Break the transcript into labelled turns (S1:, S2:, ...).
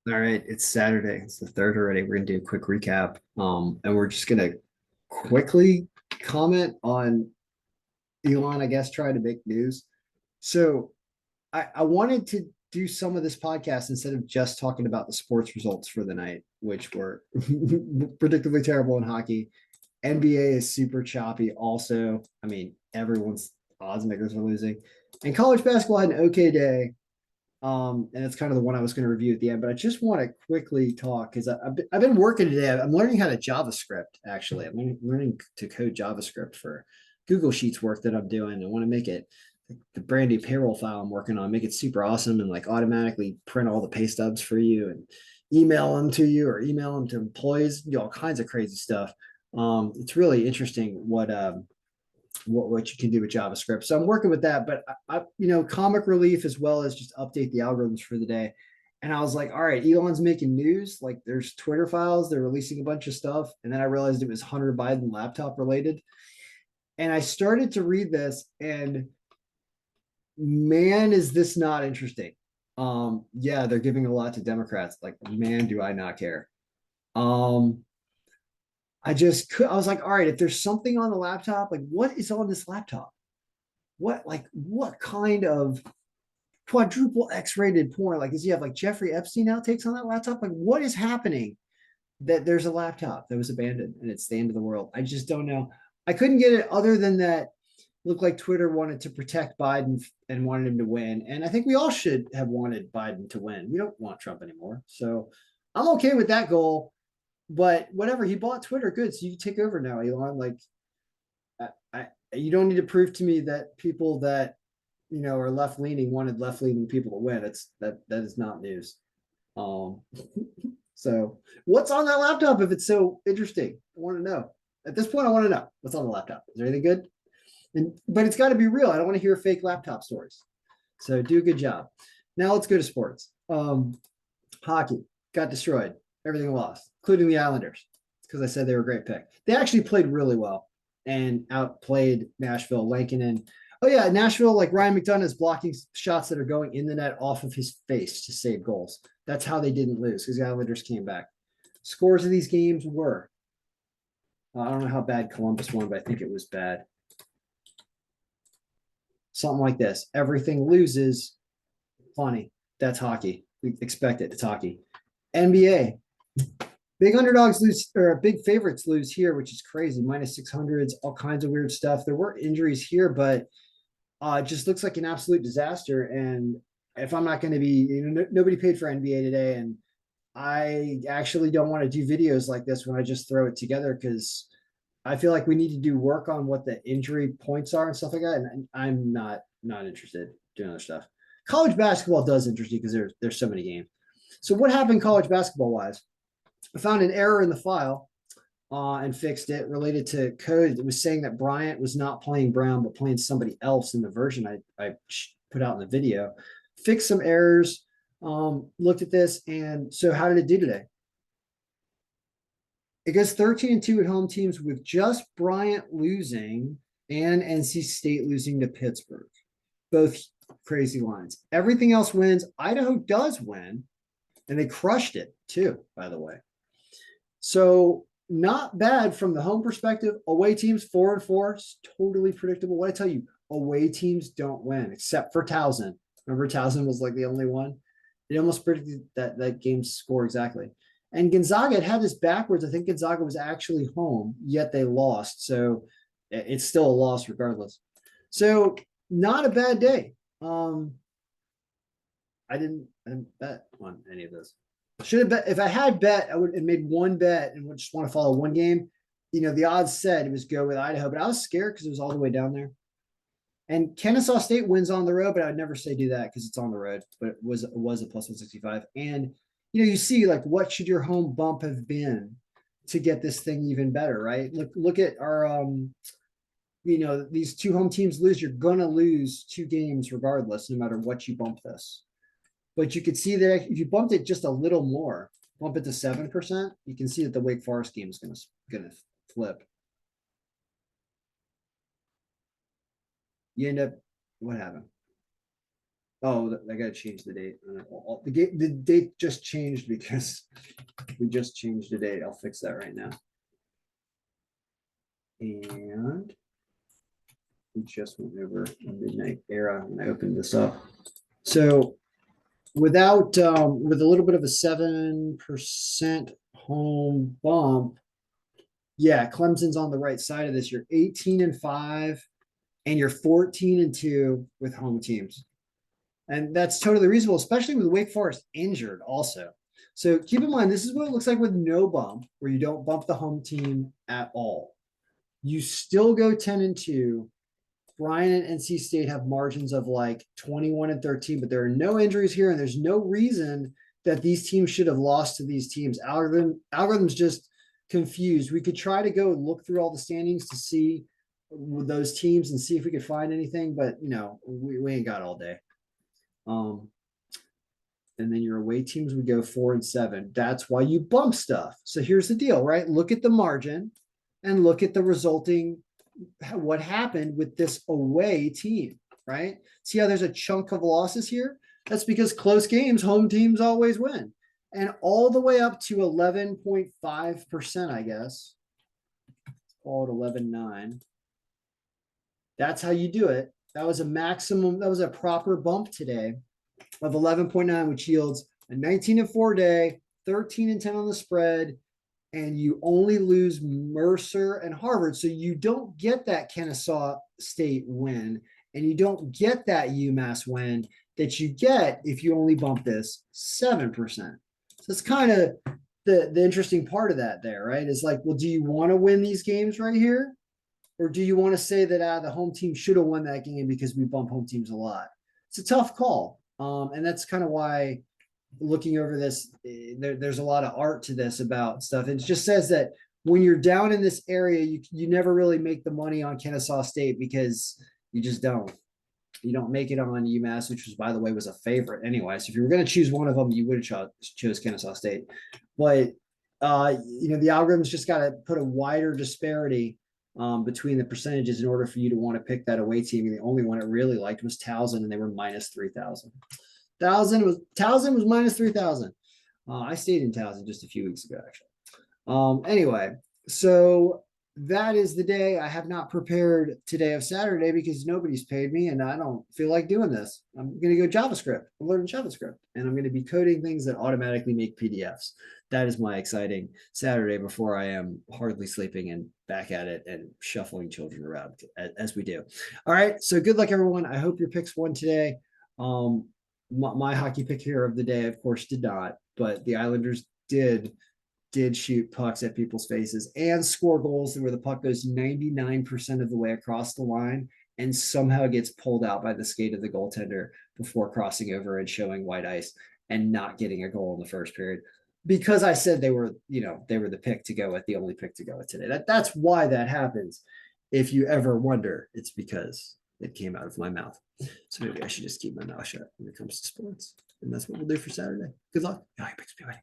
S1: All right, it's Saturday. It's the third already. We're gonna do a quick recap. And we're just gonna quickly comment on Elon, I guess, trying to make news. So I wanted to do some of this podcast instead of just talking about the sports results for the night, which were predictably terrible in hockey. NBA is super choppy. Also, I mean, everyone's odds makers are losing. And college basketball had an okay day. And it's kind of the one I was going to review at the end, but I just want to quickly talk because I've been working today. I'm learning how to JavaScript, actually. I'm learning to code JavaScript for Google Sheets work that I'm doing. I want to make it the brand new payroll file I'm working on, make it super awesome and like automatically print all the pay stubs for you and email them to you or email them to employees, do all kinds of crazy stuff. It's really interesting what you can do with JavaScript. So I'm working with that, but comic relief as well as just update the algorithms for the day. And I was like, all right, Elon's making news. Like there's Twitter files, they're releasing a bunch of stuff. And then I realized it was Hunter Biden laptop related. And I started to read this and man, is this not interesting. Yeah, they're giving a lot to Democrats. Like, man, do I not care. Um, I was like, all right, if there's something on the laptop, like what is on this laptop? What kind of quadruple X-rated porn? Like, does he have like Jeffrey Epstein outtakes on that laptop? Like, what is happening that there's a laptop that was abandoned and it's the end of the world? I just don't know. I couldn't get it other than that looked like Twitter wanted to protect Biden and wanted him to win. And I think we all should have wanted Biden to win. We don't want Trump anymore. So I'm okay with that goal. But whatever, he bought Twitter. Good. So you can take over now, Elon. Like you don't need to prove to me that people that are left leaning wanted left leaning people to win. That is not news. Um, so what's on that laptop if it's so interesting? I want to know. At this point, I want to know what's on the laptop. Is there anything good? But it's got to be real. I don't want to hear fake laptop stories. So do a good job. Now let's go to sports. Hockey got destroyed. Everything lost, including the Islanders, because I said they were a great pick. They actually played really well and outplayed Nashville. Lankinen. Oh yeah, Nashville, like Ryan McDonough is blocking shots that are going in the net off of his face to save goals. That's how they didn't lose because the Islanders came back. Scores of these games were I don't know how bad Columbus won, but I think it was bad. Something like this. Everything loses. Funny. That's hockey. We expect it. It's hockey. NBA. Big underdogs lose or big favorites lose here, which is crazy. Minus 600s, all kinds of weird stuff. There were injuries here, but it just looks like an absolute disaster. And if I'm not going to be, nobody paid for NBA today. And I actually don't want to do videos like this when I just throw it together because I feel like we need to do work on what the injury points are and stuff like that. And I'm not interested in doing other stuff. College basketball does interest me because there's so many games. So what happened college basketball wise? I found an error in the file and fixed it related to code. It was saying that Bryant was not playing Brown but playing somebody else in the version I put out in the video. Fixed some errors. Looked at this, and so how did it do today? It goes 13-2 at home teams with just Bryant losing and NC State losing to Pittsburgh. Both crazy lines. Everything else wins. Idaho does win, and they crushed it too, by the way. So not bad from the home perspective. Away teams 4-4, totally predictable. What I tell you, away teams don't win except for Towson. Remember, Towson was like the only one. It almost predicted that game score exactly. And Gonzaga had this backwards. I think Gonzaga was actually home, yet they lost. So it's still a loss regardless. So not a bad day. I didn't bet on any of this. Should have bet if I had bet, I would have made one bet and would just want to follow one game. The odds said it was go with Idaho, but I was scared because it was all the way down there. And Kennesaw State wins on the road, but I would never say do that because it's on the road. But it was a plus 165. And you see like what should your home bump have been to get this thing even better, right? Look at our these two home teams lose, you're gonna lose two games regardless, no matter what you bump this. But you could see that if you bumped it just a little more, bump it to 7%, you can see that the Wake Forest game is gonna flip. You end up what happened? Oh, I gotta change the date. The date just changed because we just changed the date. I'll fix that right now. And we just went over a midnight era when I opened this up. So without with a little bit of a 7% home bump, yeah, Clemson's on the right side of this. You're 18-5 and you're 14-2 with home teams. And that's totally reasonable, especially with Wake Forest injured also. So keep in mind, this is what it looks like with no bump, where you don't bump the home team at all. You still go 10-2. Bryant and NC State have margins of like 21-13, but there are no injuries here, and there's no reason that these teams should have lost to these teams. Algorithm's just confused. We could try to go look through all the standings to see those teams and see if we could find anything, but we ain't got all day. And then your away teams would go 4-7. That's why you bump stuff. So here's the deal, right? Look at the margin and look at the resulting, what happened with this away team, right? See how there's a chunk of losses here? That's because close games, home teams always win. And all the way up to 11.5%, I guess. Call it 11.9. That's how you do it. That was a maximum, that was a proper bump today of 11.9, which yields a 19-4 day, 13-10 on the spread, and you only lose Mercer and Harvard. So you don't get that Kennesaw State win, and you don't get that UMass win that you get if you only bump this 7%. So it's kind of the interesting part of that there, right? Is like, well, do you want to win these games right here? Or do you want to say that the home team should have won that game because we bump home teams a lot? It's a tough call. And that's kind of why looking over this, there's a lot of art to this about stuff. It just says that when you're down in this area, you never really make the money on Kennesaw State because you just don't. You don't make it on UMass, which was, by the way, was a favorite anyway. So if you were going to choose one of them, you would have chose Kennesaw State. But the algorithm's just got to put a wider disparity between the percentages in order for you to want to pick that away team. And the only one it really liked was Towson, and they were minus 3,000. Towson was minus 3,000. I stayed in Towson just a few weeks ago, actually. Anyway, so that is the day. I have not prepared today of Saturday because nobody's paid me and I don't feel like doing this. I'm going to go JavaScript. I'm learning JavaScript and I'm going to be coding things that automatically make PDFs. That is my exciting Saturday before I am hardly sleeping and back at it and shuffling children around as we do. All right. So good luck, everyone. I hope your picks won today. My hockey pick here of the day, of course, did not, but the Islanders did shoot pucks at people's faces and score goals where the puck goes 99% of the way across the line and somehow gets pulled out by the skate of the goaltender before crossing over and showing white ice and not getting a goal in the first period. Because I said they were the pick to go with, the only pick to go with today. That's why that happens. If you ever wonder, it's because it came out of my mouth. So maybe I should just keep my mouth shut when it comes to sports. And that's what we'll do for Saturday. Good luck. All right, picks, be ready.